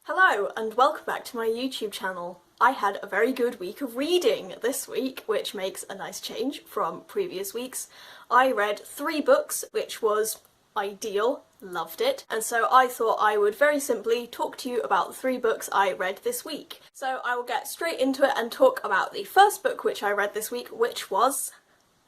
Hello and welcome back to my YouTube channel. I had a very good week of reading this week, which makes a nice change from previous weeks. I read 3 books, which was ideal, loved it, and so I thought I would very simply talk to you about the 3 books I read this week. So I will get straight into it and talk about the first book which I read this week, which was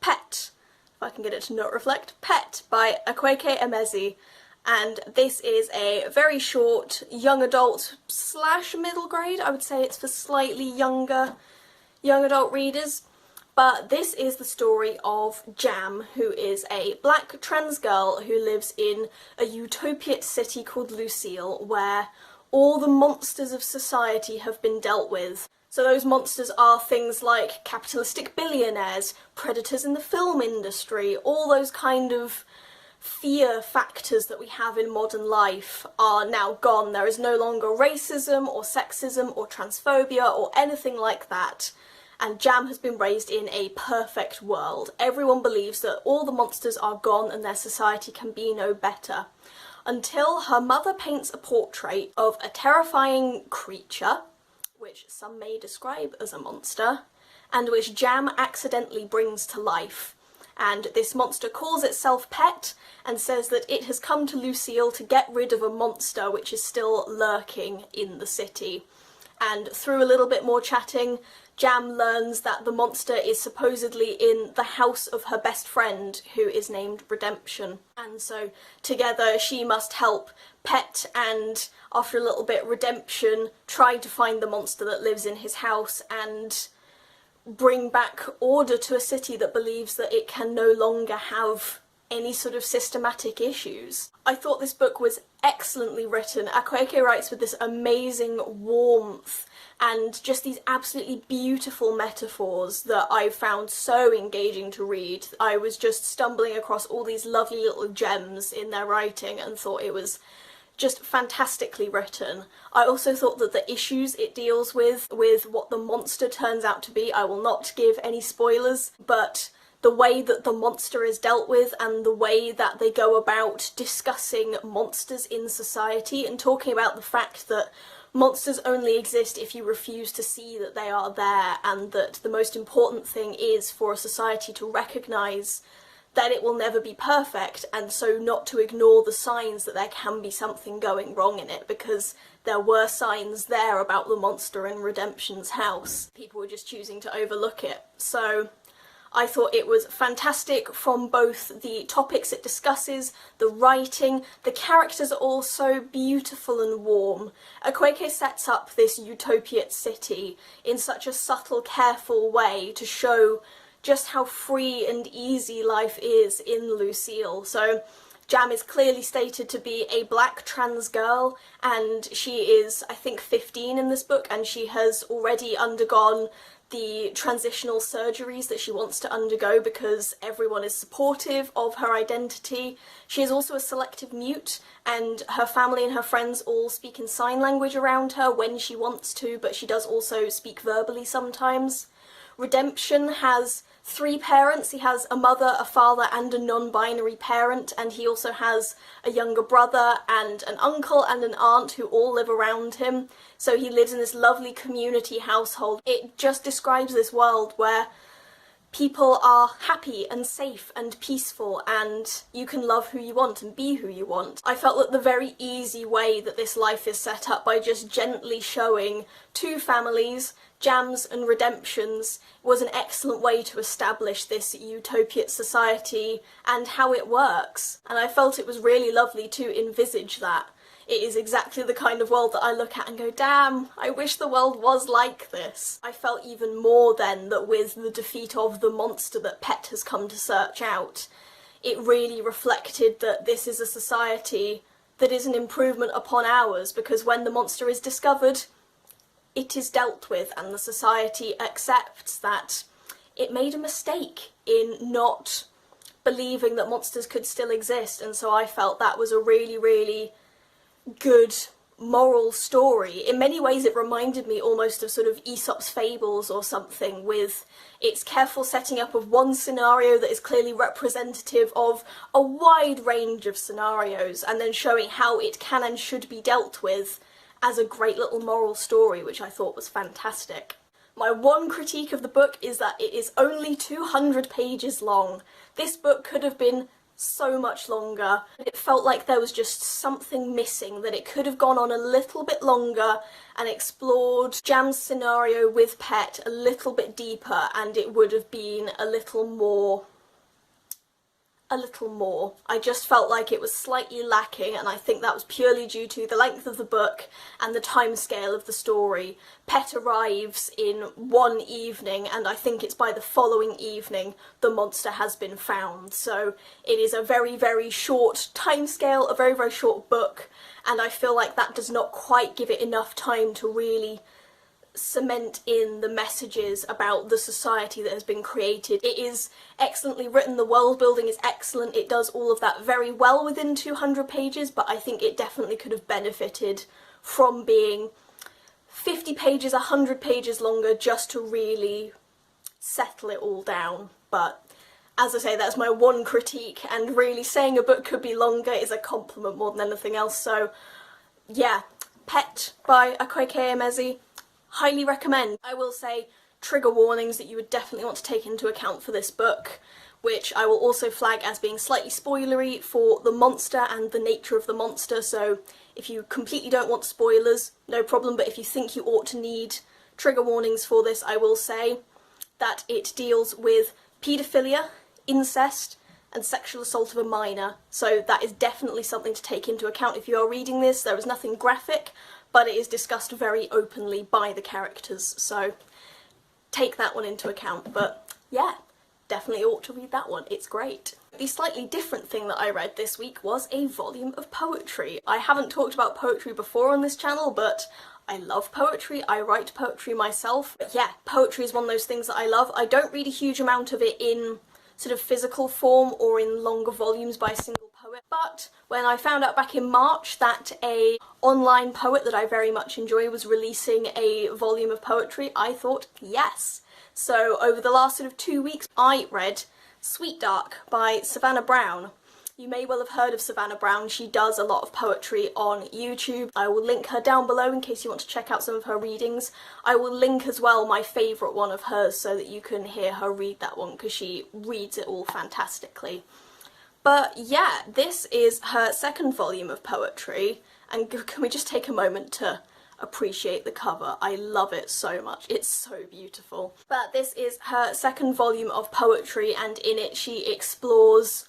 Pet. If I can get it to not reflect. Pet by Akwaeke Emezi. And this is a very short young adult / middle grade. I would say it's for slightly younger young adult readers. But this is the story of Jam, who is a black trans girl who lives in a utopian city called Lucille, where all the monsters of society have been dealt with. So those monsters are things like capitalistic billionaires, predators in the film industry, all those kind of fear factors that we have in modern life are now gone. There is no longer racism or sexism or transphobia or anything like that. And Jam has been raised in a perfect world. Everyone believes that all the monsters are gone and their society can be no better. Until her mother paints a portrait of a terrifying creature, which some may describe as a monster, and which Jam accidentally brings to life. And this monster calls itself Pet and says that it has come to Lucille to get rid of a monster which is still lurking in the city. And through a little bit more chatting, Jam learns that the monster is supposedly in the house of her best friend, who is named Redemption. And so together she must help Pet and, after a little bit, Redemption try to find the monster that lives in his house and bring back order to a city that believes that it can no longer have any sort of systematic issues. I thought this book was excellently written. Akwaeke writes with this amazing warmth and just these absolutely beautiful metaphors that I found so engaging to read. I was just stumbling across all these lovely little gems in their writing and thought it was just fantastically written. I also thought that the issues it deals with what the monster turns out to be, I will not give any spoilers, but the way that the monster is dealt with and the way that they go about discussing monsters in society and talking about the fact that monsters only exist if you refuse to see that they are there, and that the most important thing is for a society to recognise that it will never be perfect, and so not to ignore the signs that there can be something going wrong in it, because there were signs there about the monster in Redemption's house. People were just choosing to overlook it. So I thought it was fantastic from both the topics it discusses, the writing, the characters are all so beautiful and warm. Akwaeke sets up this utopian city in such a subtle, careful way to show just how free and easy life is in Lucille. So Jam is clearly stated to be a black trans girl, and she is, I think, 15 in this book, and she has already undergone the transitional surgeries that she wants to undergo because everyone is supportive of her identity. She is also a selective mute, and her family and her friends all speak in sign language around her when she wants to, but she does also speak verbally sometimes. Redemption has 3 parents. He has a mother, a father and a non-binary parent, and he also has a younger brother and an uncle and an aunt who all live around him. So he lives in this lovely community household. It just describes this world where people are happy and safe and peaceful, and you can love who you want and be who you want. I felt that the very easy way that this life is set up, by just gently showing 2 families, Jam's and Redemption's, was an excellent way to establish this utopian society and how it works. And I felt it was really lovely to envisage that. It is exactly the kind of world that I look at and go, damn, I wish the world was like this. I felt even more then that with the defeat of the monster that Pet has come to search out, it really reflected that this is a society that is an improvement upon ours, because when the monster is discovered, it is dealt with, and the society accepts that it made a mistake in not believing that monsters could still exist. And so I felt that was a really, really good moral story. In many ways it reminded me almost of sort of Aesop's fables or something, with its careful setting up of one scenario that is clearly representative of a wide range of scenarios, and then showing how it can and should be dealt with, as a great little moral story, which I thought was fantastic. My one critique of the book is that it is only 200 pages long. This book could have been so much longer. It felt like there was just something missing, that it could have gone on a little bit longer and explored Jan's scenario with Pet a little bit deeper, and it would have been a little more. I just felt like it was slightly lacking, and I think that was purely due to the length of the book and the timescale of the story. Pet arrives in one evening, and I think it's by the following evening the monster has been found. So it is a very, very short timescale, a very, very short book, and I feel like that does not quite give it enough time to really cement in the messages about the society that has been created. It is excellently written, the world building is excellent, it does all of that very well within 200 pages, but I think it definitely could have benefited from being 50 pages, 100 pages longer, just to really settle it all down. But as I say, that's my one critique, and really saying a book could be longer is a compliment more than anything else. So yeah, Pet by Akwaeke Emezi, highly recommend. I will say trigger warnings that you would definitely want to take into account for this book, which I will also flag as being slightly spoilery for the monster and the nature of the monster, so if you completely don't want spoilers, no problem, but if you think you ought to need trigger warnings for this, I will say that it deals with paedophilia, incest, and sexual assault of a minor, so that is definitely something to take into account if you are reading this. There is nothing graphic, but it is discussed very openly by the characters, so take that one into account. But yeah, definitely ought to read that one, it's great. The slightly different thing that I read this week was a volume of poetry. I haven't talked about poetry before on this channel, but I love poetry, I write poetry myself. But yeah, poetry is one of those things that I love. I don't read a huge amount of it in sort of physical form or in longer volumes by a single poet, but when I found out back in March that a online poet that I very much enjoy was releasing a volume of poetry, I thought yes. So over the last sort of 2 weeks I read Sweet Dark by Savannah Brown. You may well have heard of Savannah Brown, she does a lot of poetry on YouTube. I will link her down below in case you want to check out some of her readings. I will link as well my favourite one of hers so that you can hear her read that one, because she reads it all fantastically. But yeah, this is her second volume of poetry, and can we just take a moment to appreciate the cover? I love it so much, it's so beautiful. But this is her second volume of poetry, and in it she explores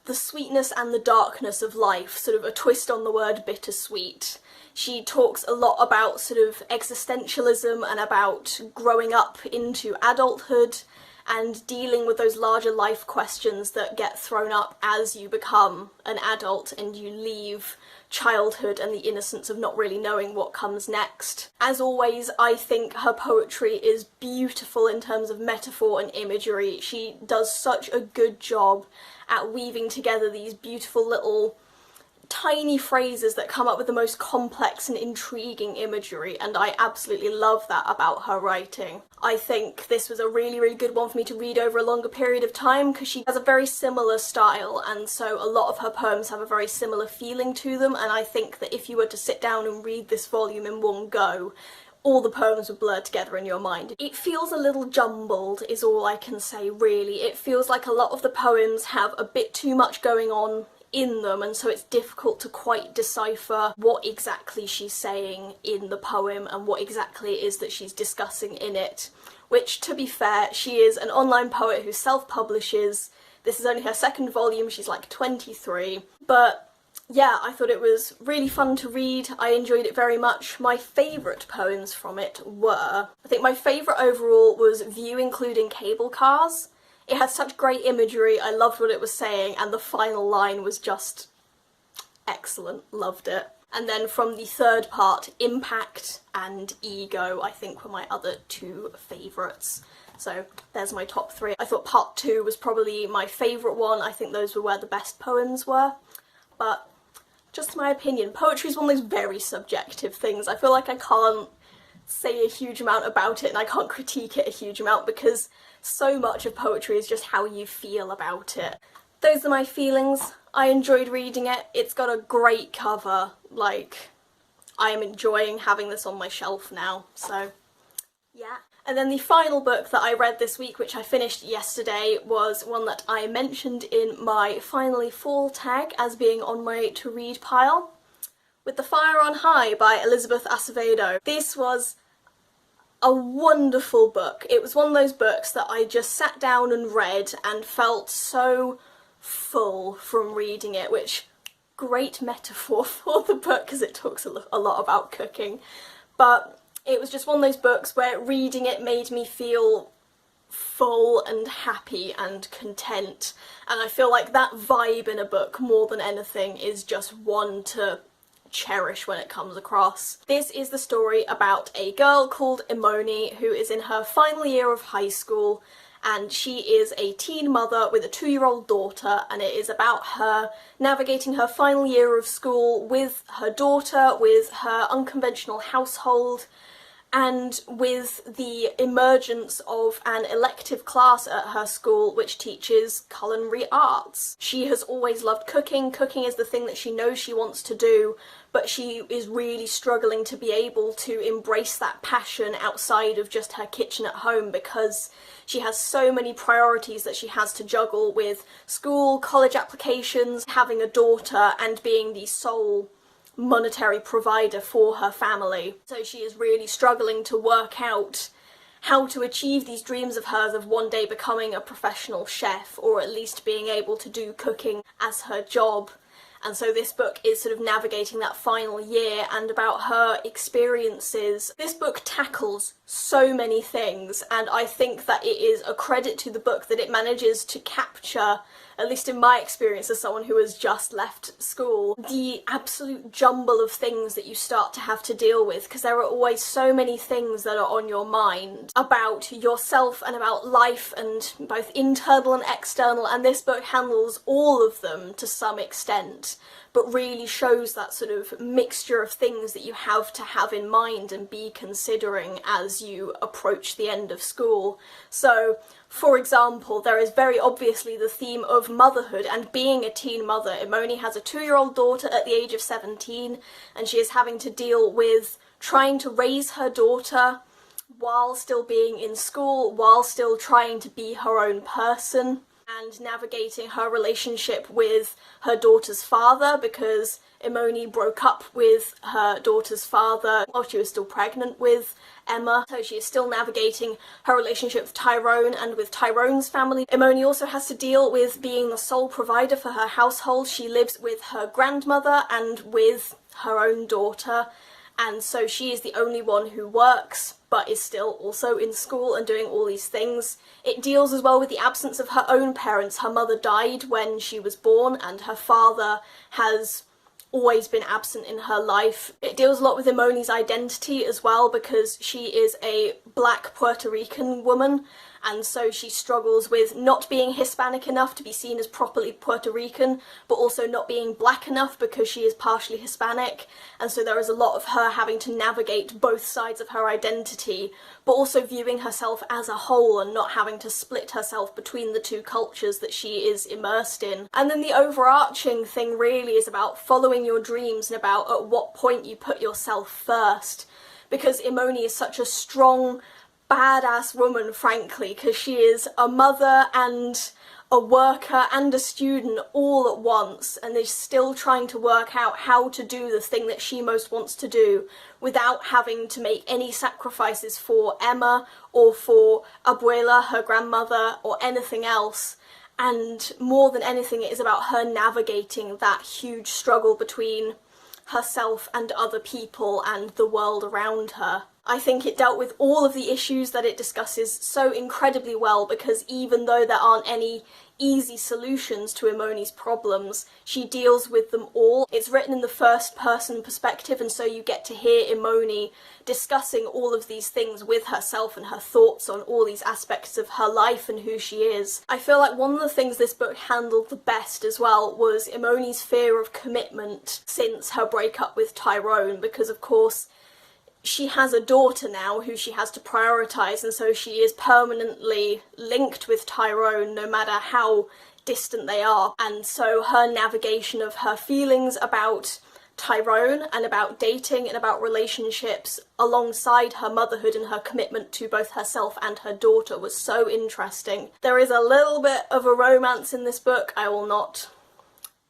the sweetness and the darkness of life, sort of a twist on the word bittersweet. She talks a lot about sort of existentialism and about growing up into adulthood and dealing with those larger life questions that get thrown up as you become an adult and you leave childhood and the innocence of not really knowing what comes next. As always, I think her poetry is beautiful in terms of metaphor and imagery. She does such a good job at weaving together these beautiful little tiny phrases that come up with the most complex and intriguing imagery, and I absolutely love that about her writing. I think this was a really, really good one for me to read over a longer period of time, because she has a very similar style, and so a lot of her poems have a very similar feeling to them, and I think that if you were to sit down and read this volume in one go, all the poems would blur together in your mind. It feels a little jumbled is all I can say, really. It feels like a lot of the poems have a bit too much going on in them, and so it's difficult to quite decipher what exactly she's saying in the poem and what exactly it is that she's discussing in it. Which, to be fair, she is an online poet who self-publishes. This is only her second volume, she's like 23. But yeah, I thought it was really fun to read, I enjoyed it very much. My favourite poems from it were, I think my favourite overall was View Including Cable Cars. It had such great imagery, I loved what it was saying, and the final line was just excellent, loved it. And then from the third part, Impact and Ego, I think were my other two favourites. So there's my top three. I thought part 2 was probably my favourite one, I think those were where the best poems were. But just my opinion, poetry is one of those very subjective things. I feel like I can't say a huge amount about it and I can't critique it a huge amount because so much of poetry is just how you feel about it. Those are my feelings. I enjoyed reading it. It's got a great cover, like, I am enjoying having this on my shelf now, so yeah. And then the final book that I read this week, which I finished yesterday, was one that I mentioned in my finally fall tag as being on my to read pile, With the Fire on High by Elizabeth Acevedo. This was a wonderful book. It was one of those books that I just sat down and read and felt so full from reading it, which, great metaphor for the book because it talks a lot about cooking. But it was just one of those books where reading it made me feel full and happy and content, and I feel like that vibe in a book more than anything is just one to cherish when it comes across. This is the story about a girl called Imoni who is in her final year of high school, and she is a teen mother with a 2-year-old daughter, and it is about her navigating her final year of school with her daughter, with her unconventional household, and with the emergence of an elective class at her school which teaches culinary arts. She has always loved cooking. Cooking is the thing that she knows she wants to do, but she is really struggling to be able to embrace that passion outside of just her kitchen at home because she has so many priorities that she has to juggle with school, college applications, having a daughter, and being the sole monetary provider for her family. So she is really struggling to work out how to achieve these dreams of hers of one day becoming a professional chef, or at least being able to do cooking as her job. And so this book is sort of navigating that final year and about her experiences. This book tackles so many things, and I think that it is a credit to the book that it manages to capture, at least in my experience as someone who has just left school, the absolute jumble of things that you start to have to deal with, because there are always so many things that are on your mind about yourself and about life, and both internal and external, and this book handles all of them to some extent, but really shows that sort of mixture of things that you have to have in mind and be considering as you approach the end of school. So, for example, there is very obviously the theme of motherhood and being a teen mother. Imoni has a 2-year-old daughter at the age of 17, and she is having to deal with trying to raise her daughter while still being in school, while still trying to be her own person, and navigating her relationship with her daughter's father, because Imoni broke up with her daughter's father while she was still pregnant with Emma, so she is still navigating her relationship with Tyrone and with Tyrone's family. Imoni also has to deal with being the sole provider for her household. She lives with her grandmother and with her own daughter, and so she is the only one who works but is still also in school and doing all these things. It deals as well with the absence of her own parents. Her mother died when she was born, and her father has always been absent in her life. It deals a lot with Imoni's identity as well, because she is a black Puerto Rican woman, and so she struggles with not being Hispanic enough to be seen as properly Puerto Rican, but also not being black enough because she is partially Hispanic, and so there is a lot of her having to navigate both sides of her identity, but also viewing herself as a whole and not having to split herself between the two cultures that she is immersed in. And then the overarching thing really is about following your dreams and about at what point you put yourself first, because Imoni is such a strong, badass woman, frankly, because she is a mother and a worker and a student all at once, and is still trying to work out how to do the thing that she most wants to do without having to make any sacrifices for Emma or for Abuela, her grandmother, or anything else. And more than anything, it is about her navigating that huge struggle between herself and other people and the world around her. I think it dealt with all of the issues that it discusses so incredibly well, because even though there aren't any easy solutions to Imoni's problems, she deals with them all. It's written in the first person perspective, and so you get to hear Imoni discussing all of these things with herself and her thoughts on all these aspects of her life and who she is. I feel like one of the things this book handled the best as well was Imoni's fear of commitment since her breakup with Tyrone, because of course she has a daughter now who she has to prioritise, and so she is permanently linked with Tyrone no matter how distant they are. And so her navigation of her feelings about Tyrone and about dating and about relationships alongside her motherhood and her commitment to both herself and her daughter was so interesting. There is a little bit of a romance in this book. I will not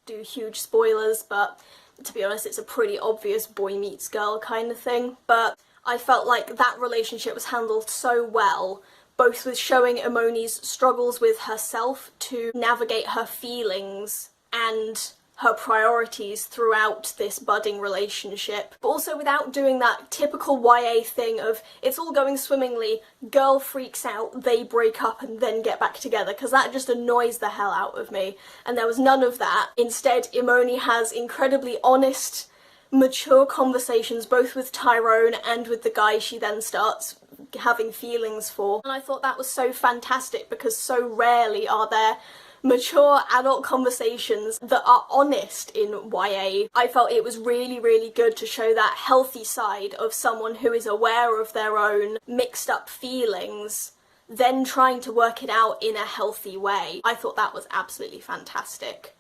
do huge spoilers, but to be honest, it's a pretty obvious boy meets girl kind of thing. But I felt like that relationship was handled so well, both with showing Imoni's struggles with herself to navigate her feelings and her priorities throughout this budding relationship, but also without doing that typical YA thing of it's all going swimmingly, girl freaks out, they break up and then get back together, because that just annoys the hell out of me, and there was none of that. Instead, Imoni has incredibly honest, mature conversations both with Tyrone and with the guy she then starts having feelings for, and I thought that was so fantastic because so rarely are there mature adult conversations that are honest in YA. I felt it was really, really good to show that healthy side of someone who is aware of their own mixed up feelings, then trying to work it out in a healthy way. I thought that was absolutely fantastic.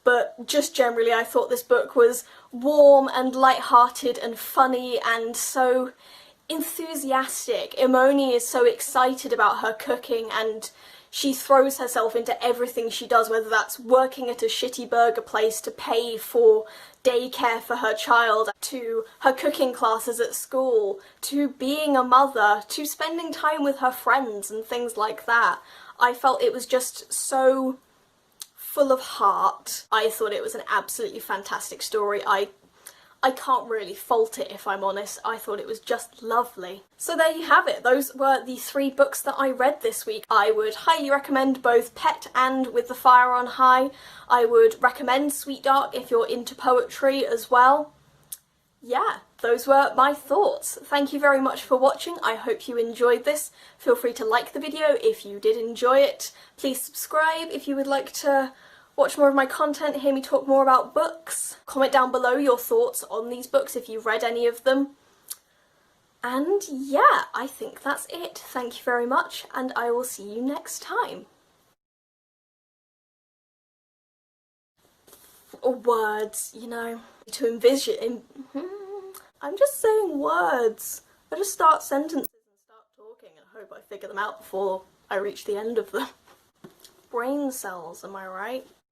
But just generally, I thought this book was warm and light-hearted and funny and so enthusiastic. Imoni is so excited about her cooking and she throws herself into everything she does, whether that's working at a shitty burger place to pay for daycare for her child, to her cooking classes at school, to being a mother, to spending time with her friends and things like that. I felt it was just so full of heart. I thought it was an absolutely fantastic story. I can't really fault it, if I'm honest. I thought it was just lovely. So there you have it. Those were the 3 books that I read this week. I would highly recommend both Pet and With the Fire on High. I would recommend Sweet Dark if you're into poetry as well. Yeah, those were my thoughts. Thank you very much for watching. I hope you enjoyed this. Feel free to like the video if you did enjoy it. Please subscribe if you would like to watch more of my content, hear me talk more about books. Comment down below your thoughts on these books if you've read any of them. And yeah, I think that's it. Thank you very much, and I will see you next time. Or words, you know, to envision. I'm just saying words. I just start sentences and start talking and hope I figure them out before I reach the end of them. Brain cells, am I right?